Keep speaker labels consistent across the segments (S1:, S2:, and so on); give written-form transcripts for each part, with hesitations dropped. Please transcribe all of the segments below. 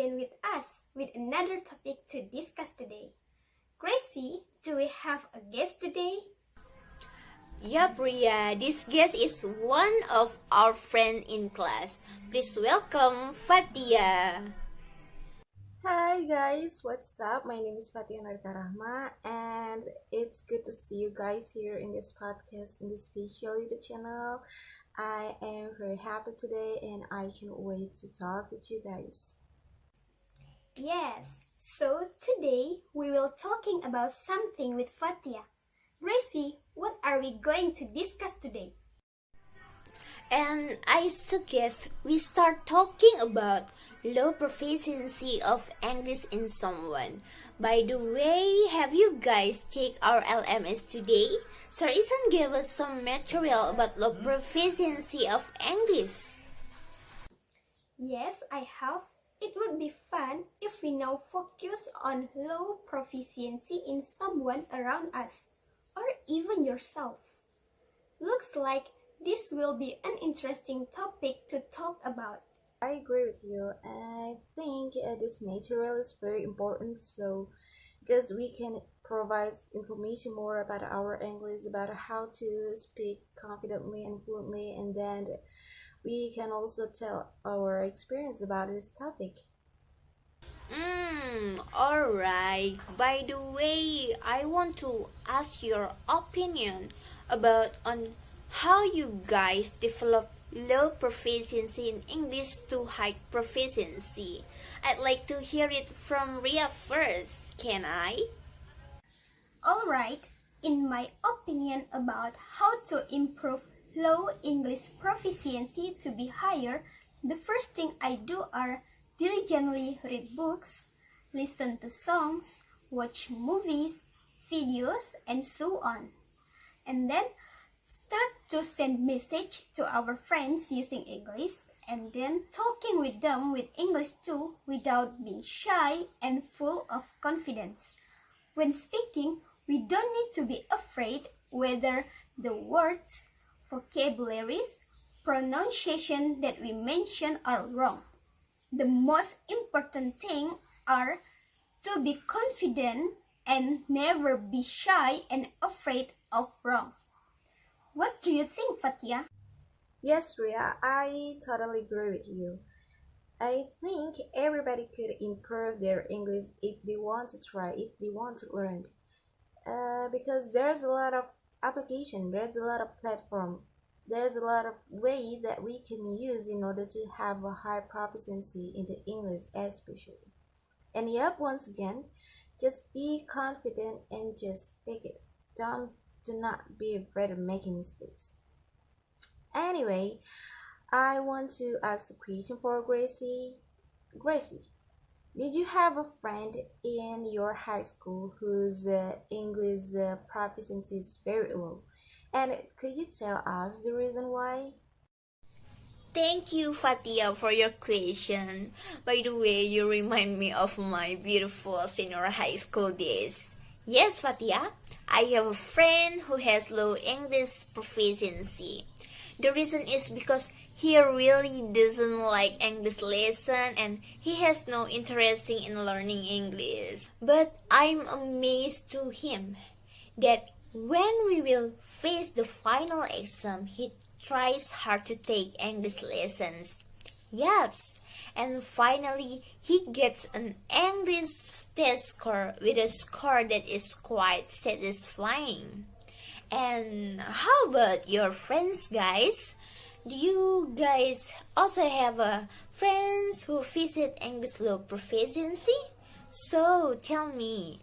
S1: again with us with another topic to discuss today. Gracie, do we have a guest today?
S2: Yup, Ria, this guest is one of our friends in class. Please welcome Fathiya.
S3: Hi guys, what's up? My name is Fathiya and it's good to see you guys here in this podcast, in this special YouTube channel. I am very happy today and I can't wait to talk with you guys.
S1: Yes, so today we will talking about something with Fathiya. Gracie, what are we going to discuss today?
S2: And I suggest we start talking about low proficiency of English in someone. By the way, have you guys checked our LMS today? Sir Isan gave us some material about low proficiency of English.
S1: Yes, I have. It would be fun if we now focus on low proficiency in someone around us, or even yourself. Looks like this will be an interesting topic to talk about.
S3: I agree with you. I think this material is very important because we can provide information more about our English, about how to speak confidently and fluently, and then we can also tell our experience about this topic.
S2: Alright. By the way, I want to ask your opinion about on how you guys develop low proficiency in English to high proficiency. I'd like to hear it from Ria first. Can I?
S1: Alright, in my opinion about how to improve low English proficiency to be higher, the first thing I do are diligently read books, listen to songs, watch movies, videos, and so on. And then start to send message to our friends using English, and then talking with them with English too without being shy and full of confidence. When speaking, we don't need to be afraid whether the words, vocabularies, pronunciation that we mention are wrong. The most important thing are to be confident and never be shy and afraid of wrong. What do you think, Fathiya?
S3: Yes, Ria, I totally agree with you. I think everybody could improve their English if they want to try, if they want to learn. Because there's a lot of application, there's a lot of platform, there's a lot of way that we can use in order to have a high proficiency in the English especially. And yep, once again, just be confident and just speak it. Do not be afraid of making mistakes. Anyway, I want to ask a question for Gracie. Gracie, did you have a friend in your high school whose English proficiency is very low? And could you tell us the reason why?
S2: Thank you, Fathiya, for your question. By the way, you remind me of my beautiful senior high school days. Yes, Fathiya, I have a friend who has low English proficiency. The reason is because he really doesn't like English lesson and he has no interest in learning English. But I'm amazed to him that when we will face the final exam, he tries hard to take English lessons. Yes, and finally he gets an English test score with a score that is quite satisfying. And how about your friends, guys? Do you guys also have friends who visit English low proficiency? So tell me,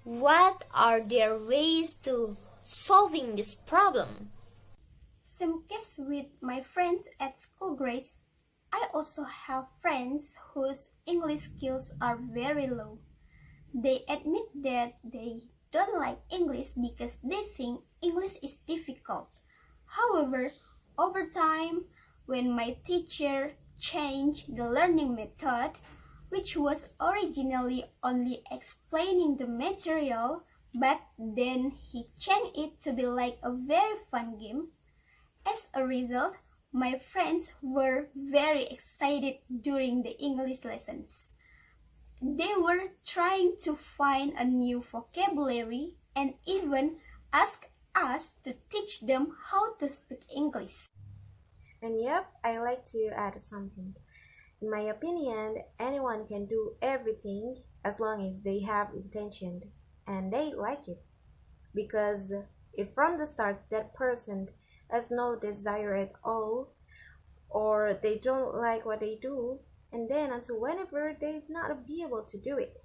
S2: what are their ways to solving this problem?
S1: Same case with my friends at school, Grace. I also have friends whose English skills are very low. They admit that they don't like English because they think English is difficult. However, over time, when my teacher changed the learning method, which was originally only explaining the material, but then he changed it to be like a very fun game. As a result, my friends were very excited during the English lessons. They were trying to find a new vocabulary and even asked us to teach them how to speak English.
S3: And yep, I like to add something. In my opinion, anyone can do everything as long as they have intention and they like it. Because if from the start that person has no desire at all, or they don't like what they do, and then until whenever they not be able to do it.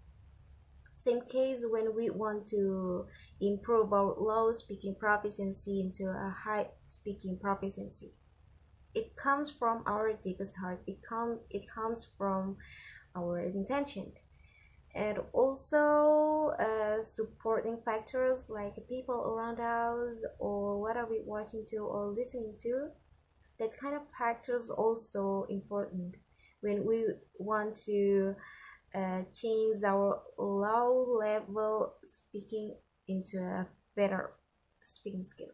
S3: Same case when we want to improve our low speaking proficiency into a high speaking proficiency. It comes from our deepest heart. It comes from our intention. And also supporting factors like people around us or what are we watching to or listening to, that kind of factors also important when we want to change our low level speaking into a better speaking skill.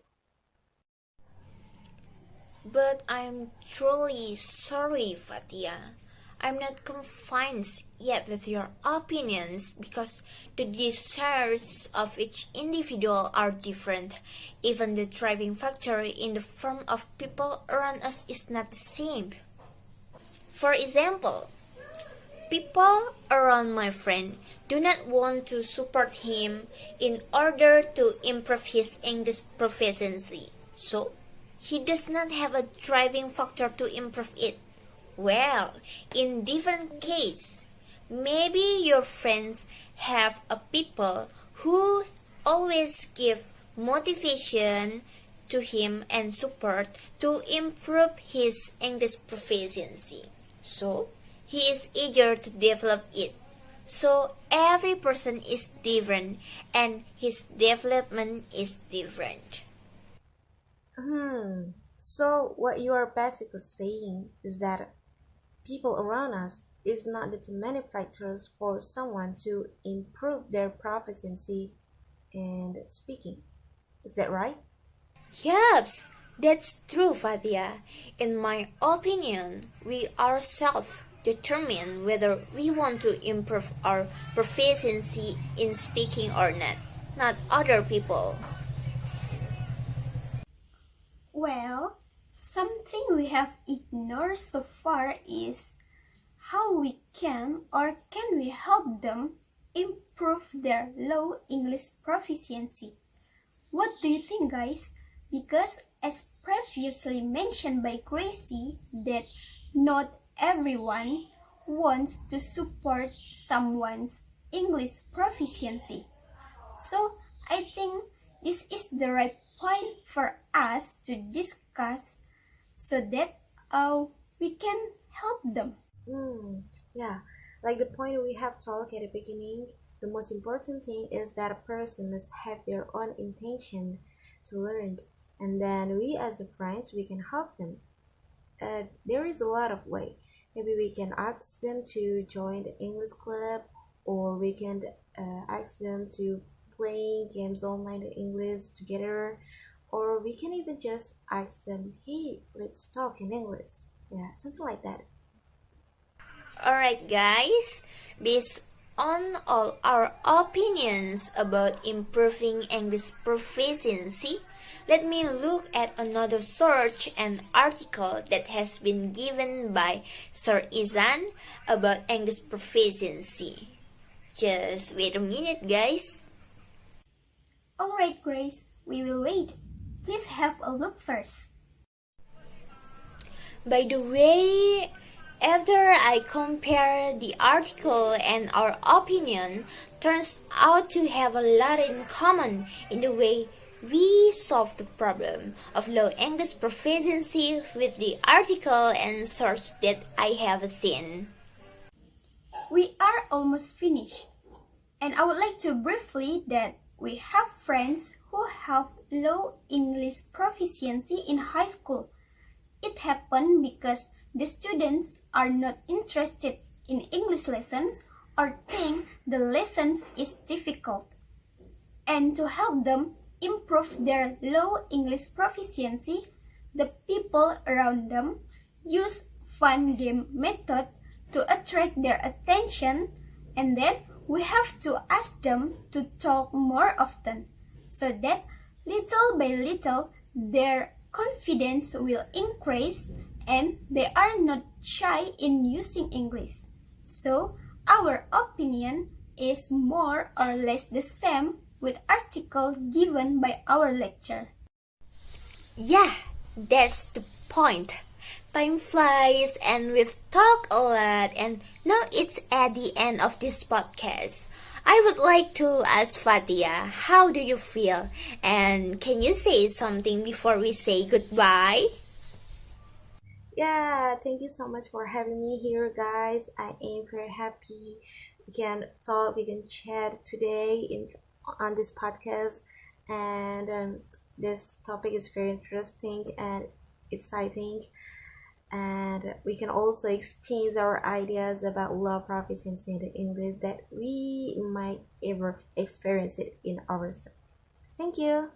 S2: But I'm truly sorry, Fathiya. I'm not convinced yet with your opinions because the desires of each individual are different. Even the driving factor in the form of people around us is not the same. For example, people around my friend do not want to support him in order to improve his English proficiency. So, he does not have a driving factor to improve it. Well, in different case, maybe your friends have a people who always give motivation to him and support to improve his English proficiency. So, he is eager to develop it. So, every person is different and his development is different.
S3: So what you are basically saying is that people around us is not the determining factors for someone to improve their proficiency in speaking. Is that right?
S2: Yes, that's true, Fathiya. In my opinion, we ourselves determine whether we want to improve our proficiency in speaking or not other people.
S1: Well, something we have ignored so far is how we can or can we help them improve their low English proficiency. What do you think, guys? Because as previously mentioned by Gracie, that not everyone wants to support someone's English proficiency. So I think this is the right point for us to discuss so that we can help them.
S3: Yeah, like the point we have talked at the beginning, the most important thing is that a person must have their own intention to learn, and then we as a friends we can help them. There is a lot of way. Maybe we can ask them to join the English club, or we can ask them to play games online in English together, or we can even just ask them, hey, let's talk in English. Yeah, something like that.
S2: Alright, guys, based on all our opinions about improving English proficiency, let me look at another search and article that has been given by Sir Izan about English proficiency. Just wait a minute, guys.
S1: Alright, Grace, we will wait. Please have a look first.
S2: By the way, after I compare the article and our opinion, turns out to have a lot in common in the way we solve the problem of low English proficiency with the article and search that I have seen.
S1: We are almost finished. And I would like to briefly that we have friends who have low English proficiency in high school. It happened because the students are not interested in English lessons or think the lessons is difficult. And to help them improve their low English proficiency, the people around them use fun game method to attract their attention And then we have to ask them to talk more often so that little by little their confidence will increase and they are not shy in using English. So our opinion is more or less the same with article given by our lecture.
S2: Yeah, that's the point. Time flies and we've talked a lot, and now it's at the end of this podcast. I would like to ask Fathiya, how do you feel? And can you say something before we say goodbye?
S3: Yeah, thank you so much for having me here, guys. I am very happy we can talk, we can chat today on this podcast, and this topic is very interesting and exciting. And we can also exchange our ideas about low proficiency in English that we might ever experience it in ourselves. Thank you.